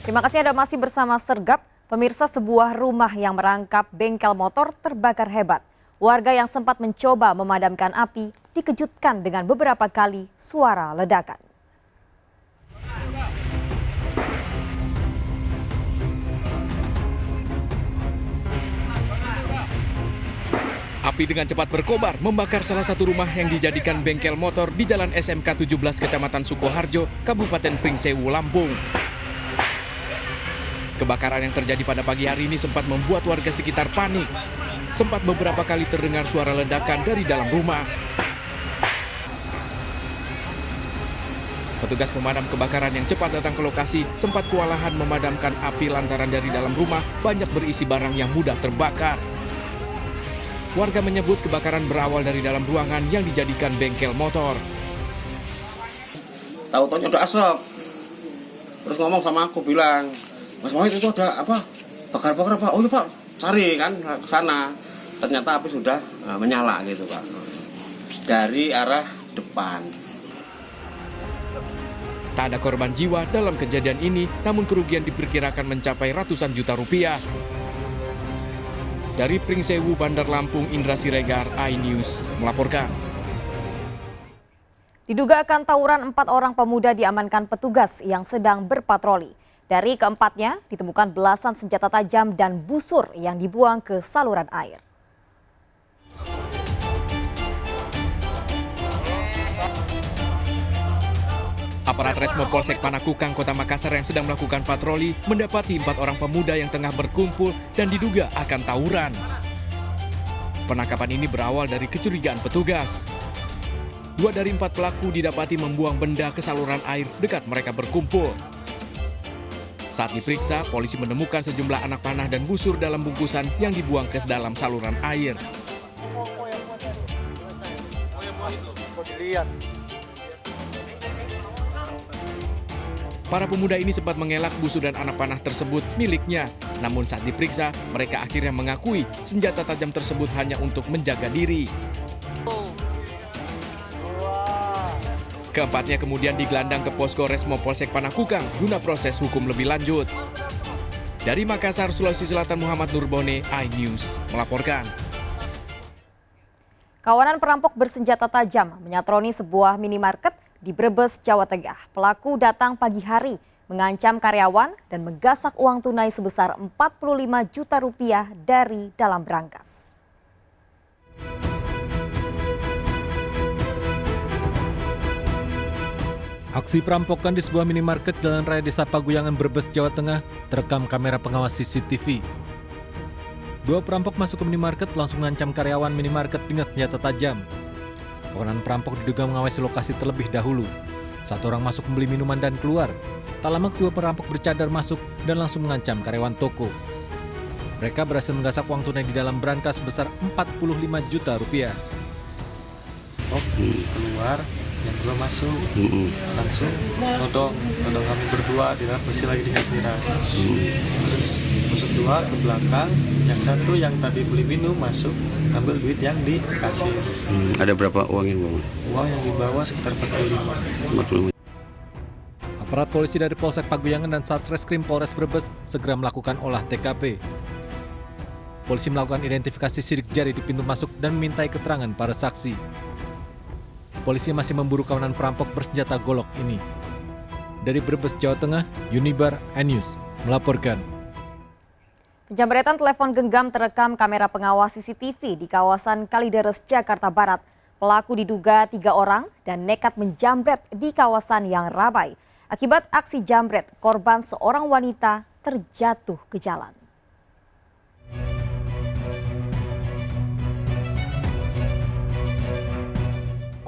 Terima kasih Anda masih bersama Sergap. Pemirsa, sebuah rumah yang merangkap bengkel motor terbakar hebat. Warga yang sempat mencoba memadamkan api dikejutkan dengan beberapa kali suara ledakan. Api dengan cepat berkobar membakar salah satu rumah yang dijadikan bengkel motor di Jalan SMK 17 Kecamatan Sukoharjo, Kabupaten Pringsewu, Lampung. Kebakaran yang terjadi pada pagi hari ini sempat membuat warga sekitar panik. Sempat beberapa kali terdengar suara ledakan dari dalam rumah. Petugas pemadam kebakaran yang cepat datang ke lokasi sempat kewalahan memadamkan api lantaran dari dalam rumah banyak berisi barang yang mudah terbakar. Warga menyebut kebakaran berawal dari dalam ruangan yang dijadikan bengkel motor. Tahu-tahu ada asap. Terus ngomong sama aku bilang, Mas Mohit itu ada apa? Bakar-bakar apa? Oh iya Pak, cari kan ke sana. Ternyata api sudah menyala gitu Pak. Dari arah depan. Tak ada korban jiwa dalam kejadian ini, namun kerugian diperkirakan mencapai ratusan juta rupiah. Dari Pringsewu, Bandar Lampung, Indra Siregar, iNews melaporkan. Diduga akan tawuran 4 orang pemuda diamankan petugas yang sedang berpatroli. Dari keempatnya ditemukan belasan senjata tajam dan busur yang dibuang ke saluran air. Aparat Resmo Polsek Panakukang, Kota Makassar yang sedang melakukan patroli mendapati 4 orang pemuda yang tengah berkumpul dan diduga akan tawuran. Penangkapan ini berawal dari kecurigaan petugas. 2 dari 4 pelaku didapati membuang benda ke saluran air dekat mereka berkumpul. Saat diperiksa, polisi menemukan sejumlah anak panah dan busur dalam bungkusan yang dibuang ke dalam saluran air. Para pemuda ini sempat mengelak busur dan anak panah tersebut miliknya. Namun saat diperiksa, mereka akhirnya mengakui senjata tajam tersebut hanya untuk menjaga diri. Keempatnya kemudian digelandang ke posko Resmo Polsek Panakukang guna proses hukum lebih lanjut. Dari Makassar, Sulawesi Selatan, Muhammad Nurbone, iNews melaporkan. Kawanan perampok bersenjata tajam menyatroni sebuah minimarket di Brebes, Jawa Tengah. Pelaku datang pagi hari, mengancam karyawan dan menggasak uang tunai sebesar 45 juta rupiah dari dalam brankas. Aksi perampokan di sebuah minimarket Jalan Raya Desa Paguyangan, Brebes, Jawa Tengah terekam kamera pengawas CCTV. 2 perampok masuk ke minimarket langsung mengancam karyawan minimarket dengan senjata tajam. Kawanan perampok diduga mengawasi lokasi terlebih dahulu. 1 orang masuk membeli minuman dan keluar. Tak lama kedua perampok bercadar masuk dan langsung mengancam karyawan toko. Mereka berhasil menggasak uang tunai di dalam brankas sebesar 45 juta rupiah. Keluar, yang kedua masuk, langsung nodong kami berdua di dalam posisi lagi dikasih terus masuk 2 ke belakang, yang satu yang tadi beli minum masuk ambil duit yang di kasir. Ada berapa uang yang dibawa? Uang yang dibawa sekitar 45. Aparat polisi dari Polsek Paguyangan dan Satreskrim Polres Brebes segera melakukan olah TKP. Polisi melakukan identifikasi sidik jari di pintu masuk dan memintai keterangan para saksi. Polisi masih memburu kawanan perampok bersenjata golok ini. Dari Brebes, Jawa Tengah, Unibar, iNews melaporkan. Penjamretan telepon genggam terekam kamera pengawas CCTV di kawasan Kalideres, Jakarta Barat. Pelaku diduga 3 orang dan nekat menjamret di kawasan yang ramai. Akibat aksi jambret, korban seorang wanita terjatuh ke jalan.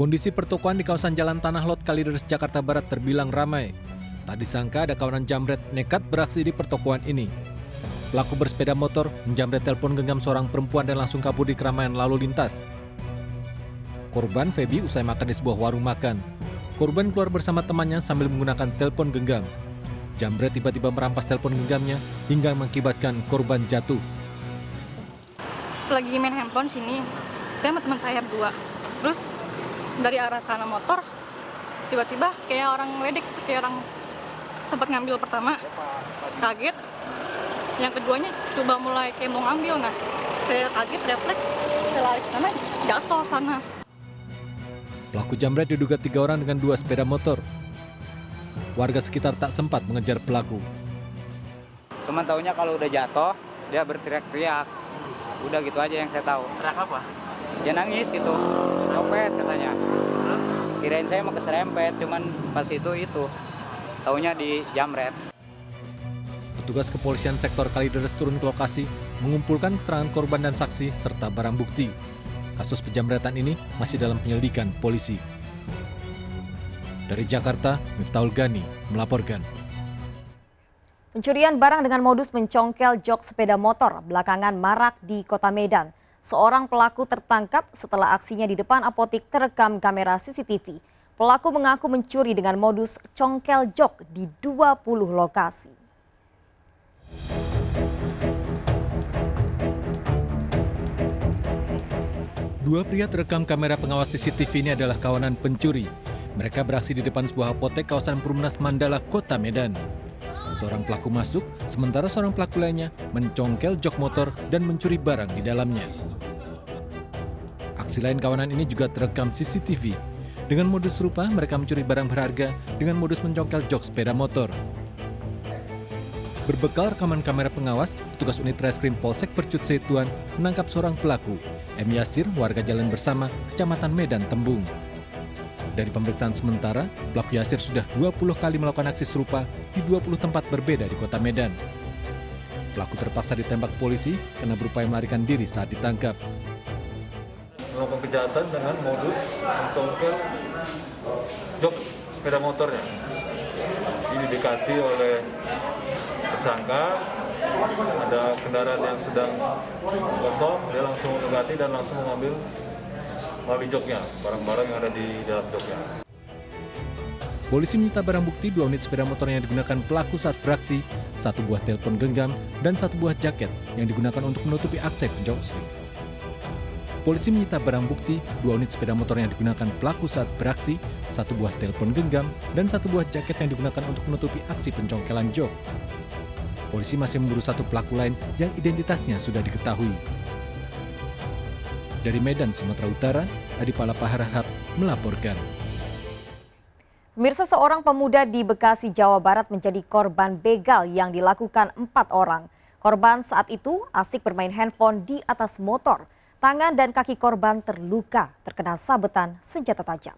Kondisi pertokoan di kawasan Jalan Tanah Lot, Kalideres, Jakarta Barat terbilang ramai. Tak disangka ada kawanan jambret nekat beraksi di pertokoan ini. Pelaku bersepeda motor menjamret telepon genggam seorang perempuan dan langsung kabur di keramaian lalu lintas. Korban Feby usai makan di sebuah warung makan. Korban keluar bersama temannya sambil menggunakan telepon genggam. Jambret tiba-tiba merampas telepon genggamnya hingga mengakibatkan korban jatuh. Lagi main handphone sini, saya sama teman saya berdua. Terus dari arah sana motor, tiba-tiba kayak orang ngeledek, kayak orang sempat ngambil pertama, kaget. Yang keduanya coba mulai kayak mau ngambil, nah saya kaget, refleks, saya lari ke sana, jatuh sana. Pelaku jambret diduga 3 orang dengan 2 sepeda motor. Warga sekitar tak sempat mengejar pelaku. Cuman taunya kalau udah jatuh, dia berteriak-teriak. Udah gitu aja yang saya tahu. Teriak apa? Dia nangis gitu, nyopet katanya. Kirain saya mau keserempet, cuman pas itu taunya di jamret. Petugas kepolisian sektor Kalideres turun ke lokasi, mengumpulkan keterangan korban dan saksi serta barang bukti. Kasus penjamretan ini masih dalam penyelidikan polisi. Dari Jakarta, Miftahul Gani melaporkan. Pencurian barang dengan modus mencongkel jok sepeda motor belakangan marak di Kota Medan. Seorang pelaku tertangkap setelah aksinya di depan apotik terekam kamera CCTV. Pelaku mengaku mencuri dengan modus congkel jok di 20 lokasi. Dua pria terekam kamera pengawas CCTV ini adalah kawanan pencuri. Mereka beraksi di depan sebuah apotek kawasan Perumnas Mandala, Kota Medan. Seorang pelaku masuk, sementara seorang pelaku lainnya mencongkel jok motor dan mencuri barang di dalamnya. Aksi lain kawanan ini juga terekam CCTV. Dengan modus serupa, mereka mencuri barang berharga dengan modus mencongkel jok sepeda motor. Berbekal rekaman kamera pengawas, petugas unit reskrim Polsek Percut Setuan menangkap seorang pelaku, M. Yasir, warga Jalan Bersama, Kecamatan Medan Tembung. Dari pemeriksaan sementara, pelaku Yasir sudah 20 kali melakukan aksi serupa di 20 tempat berbeda di Kota Medan. Pelaku terpaksa ditembak polisi karena berupaya melarikan diri saat ditangkap. Melakukan kejahatan dengan modus mencongkel jok sepeda motornya. Ini didekati oleh tersangka, ada kendaraan yang sedang kosong, dia langsung mendekati dan langsung mengambil melalui joknya, barang-barang yang ada di dalam joknya. Polisi menyita barang bukti 2 unit sepeda motor yang digunakan pelaku saat beraksi, 1 buah telepon genggam, dan 1 buah jaket yang digunakan untuk menutupi aksi pencuri. Polisi menyita barang bukti 2 unit sepeda motor yang digunakan pelaku saat beraksi, 1 buah telepon genggam, dan 1 buah jaket yang digunakan untuk menutupi aksi pencongkelan jok. Polisi masih memburu 1 pelaku lain yang identitasnya sudah diketahui. Dari Medan, Sumatera Utara, Adi Palapa Harahap melaporkan. Pemirsa, seorang pemuda di Bekasi, Jawa Barat menjadi korban begal yang dilakukan 4 orang. Korban saat itu asik bermain handphone di atas motor. Tangan dan kaki korban terluka terkena sabetan senjata tajam.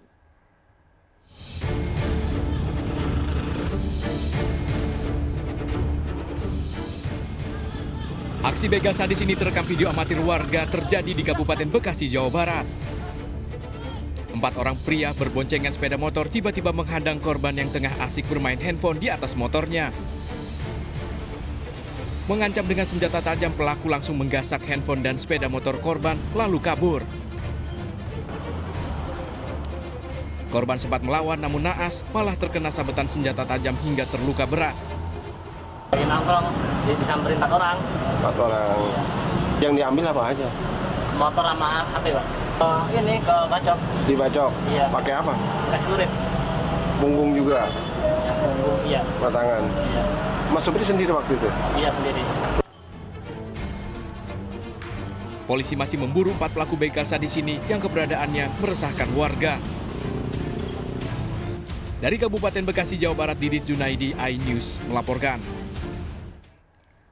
Aksi begal sadis ini terekam video amatir warga terjadi di Kabupaten Bekasi, Jawa Barat. 4 orang pria berboncengan sepeda motor tiba-tiba menghadang korban yang tengah asik bermain handphone di atas motornya. Mengancam dengan senjata tajam, pelaku langsung menggasak handphone dan sepeda motor korban lalu kabur. Korban sempat melawan namun naas malah terkena sabetan senjata tajam hingga terluka berat. Lagi nongkrong, disamperin 4 orang. 4 orang. Yang diambil apa aja? Motor sama HP, Pak. Ini ke bacok. Dibacok? Iya. Pakai apa? Tes lurit. Punggung juga? Yang punggung, iya. Batangan? Iya. Mas Supri sendiri waktu itu? Iya, sendiri. Polisi masih memburu 4 pelaku begal sadis ini yang keberadaannya meresahkan warga. Dari Kabupaten Bekasi, Jawa Barat, Didit Junaidi, iNews melaporkan.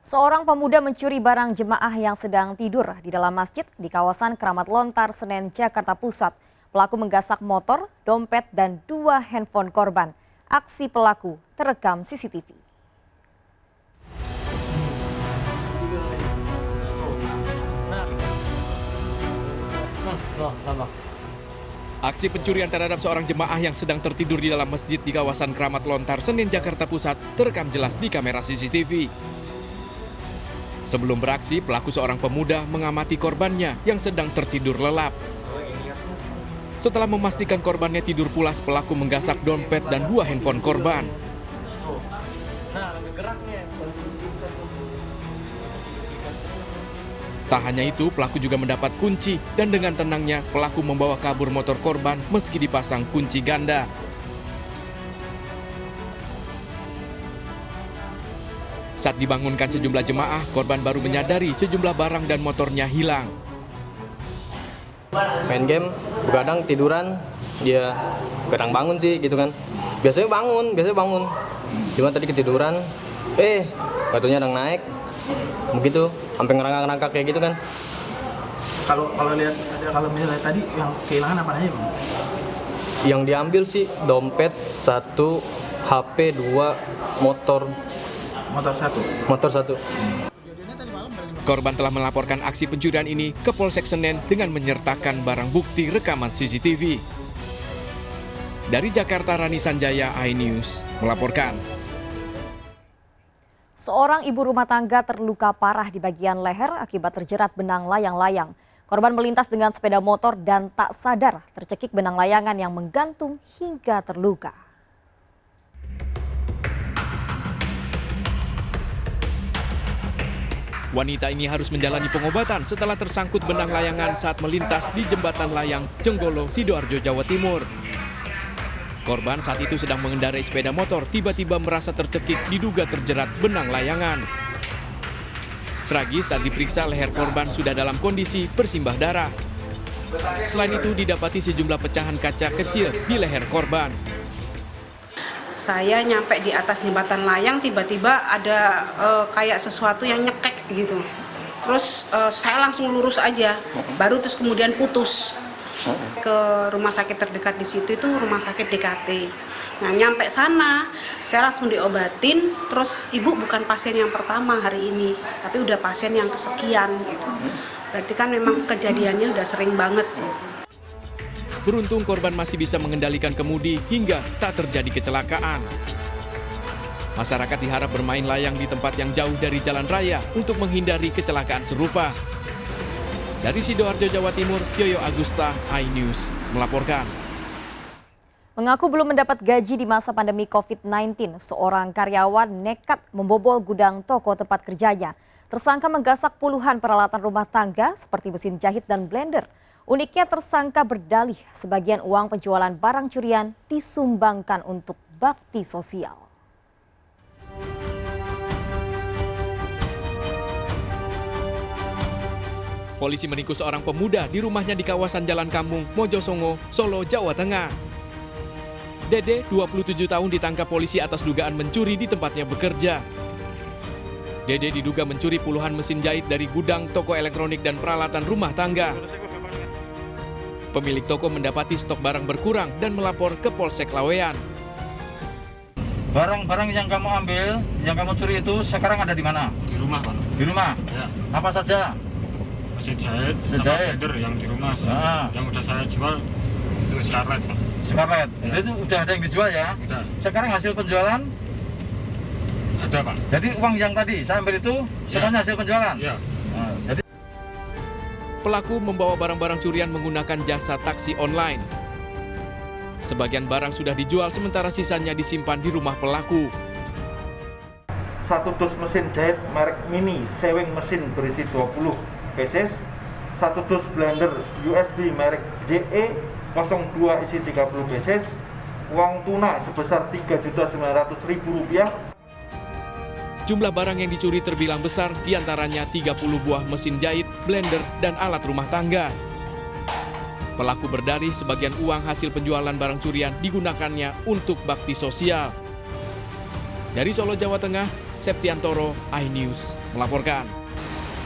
Seorang pemuda mencuri barang jemaah yang sedang tidur di dalam masjid di kawasan Keramat Lontar, Senen, Jakarta Pusat. Pelaku menggasak motor, dompet, dan 2 handphone korban. Aksi pelaku terekam CCTV. Aksi pencurian terhadap seorang jemaah yang sedang tertidur di dalam masjid di kawasan Keramat Lontar, Senen, Jakarta Pusat terekam jelas di kamera CCTV. Sebelum beraksi, pelaku seorang pemuda mengamati korbannya yang sedang tertidur lelap. Setelah memastikan korbannya tidur pulas, pelaku menggasak dompet dan 2 handphone korban. Tak hanya itu, pelaku juga mendapat kunci dan dengan tenangnya pelaku membawa kabur motor korban meski dipasang kunci ganda. Saat dibangunkan sejumlah jemaah, korban baru menyadari sejumlah barang dan motornya hilang. Main game, begadang, tiduran, dia kadang bangun sih gitu kan. Biasanya bangun. Cuma tadi ketiduran, batunya udah naik, begitu, sampai ngerangkak kayak gitu kan. Kalau misalnya tadi yang kehilangan apa aja bang? Yang diambil sih dompet 1, HP 2, motor 1. Korban telah melaporkan aksi pencurian ini ke Polsek Senen dengan menyertakan barang bukti rekaman CCTV. Dari Jakarta, Rani Sanjaya, iNews melaporkan. Seorang ibu rumah tangga terluka parah di bagian leher akibat terjerat benang layang-layang. Korban melintas dengan sepeda motor dan tak sadar tercekik benang layangan yang menggantung hingga terluka. Wanita ini harus menjalani pengobatan setelah tersangkut benang layangan saat melintas di jembatan layang Jenggolo, Sidoarjo, Jawa Timur. Korban saat itu sedang mengendarai sepeda motor, tiba-tiba merasa tercekik diduga terjerat benang layangan. Tragis saat diperiksa leher korban sudah dalam kondisi bersimbah darah. Selain itu didapati sejumlah pecahan kaca kecil di leher korban. Saya nyampe di atas jembatan layang, tiba-tiba ada kayak sesuatu yang nyekek gitu. Terus saya langsung lurus aja, baru terus kemudian putus. Ke rumah sakit terdekat di situ itu rumah sakit DKT. Nah nyampe sana, saya langsung diobatin, terus ibu bukan pasien yang pertama hari ini, tapi udah pasien yang kesekian gitu. Berarti kan memang kejadiannya udah sering banget gitu. Beruntung korban masih bisa mengendalikan kemudi hingga tak terjadi kecelakaan. Masyarakat diharap bermain layang di tempat yang jauh dari jalan raya untuk menghindari kecelakaan serupa. Dari Sidoarjo, Jawa Timur, Yoyo Agusta, iNews melaporkan. Mengaku belum mendapat gaji di masa pandemi COVID-19, seorang karyawan nekat membobol gudang toko tempat kerjanya. Tersangka menggasak puluhan peralatan rumah tangga seperti mesin jahit dan blender. Uniknya tersangka berdalih sebagian uang penjualan barang curian disumbangkan untuk bakti sosial. Polisi meringkus seorang pemuda di rumahnya di kawasan Jalan Kampung, Mojosongo, Solo, Jawa Tengah. Dede, 27 tahun ditangkap polisi atas dugaan mencuri di tempatnya bekerja. Dede diduga mencuri puluhan mesin jahit dari gudang toko elektronik dan peralatan rumah tangga. Pemilik toko mendapati stok barang berkurang dan melapor ke Polsek Laweyan. Barang-barang yang kamu ambil, yang kamu curi itu sekarang ada di mana? Di rumah, Pak. Di rumah? Ya. Apa saja? Mesin jahit, sama blender yang di rumah. Yang udah saya jual itu Scarlett, Pak. Scarlett? Ya. Itu udah ada yang dijual ya? Udah. Sekarang hasil penjualan? Ada, Pak. Jadi uang yang tadi saya ambil itu semuanya hasil penjualan? Iya. Jadi Pelaku membawa barang-barang curian menggunakan jasa taksi online. Sebagian barang sudah dijual sementara sisanya disimpan di rumah pelaku. 1 dus mesin jahit merek Mini sewing mesin berisi 20 pieces, 1 dus blender USB merek JE02 isi 30 pieces, uang tunai sebesar Rp3.900.000. Jumlah barang yang dicuri terbilang besar, diantaranya 30 buah mesin jahit, blender, dan alat rumah tangga. Pelaku berdalih sebagian uang hasil penjualan barang curian digunakannya untuk bakti sosial. Dari Solo, Jawa Tengah, Septiantoro, iNews melaporkan.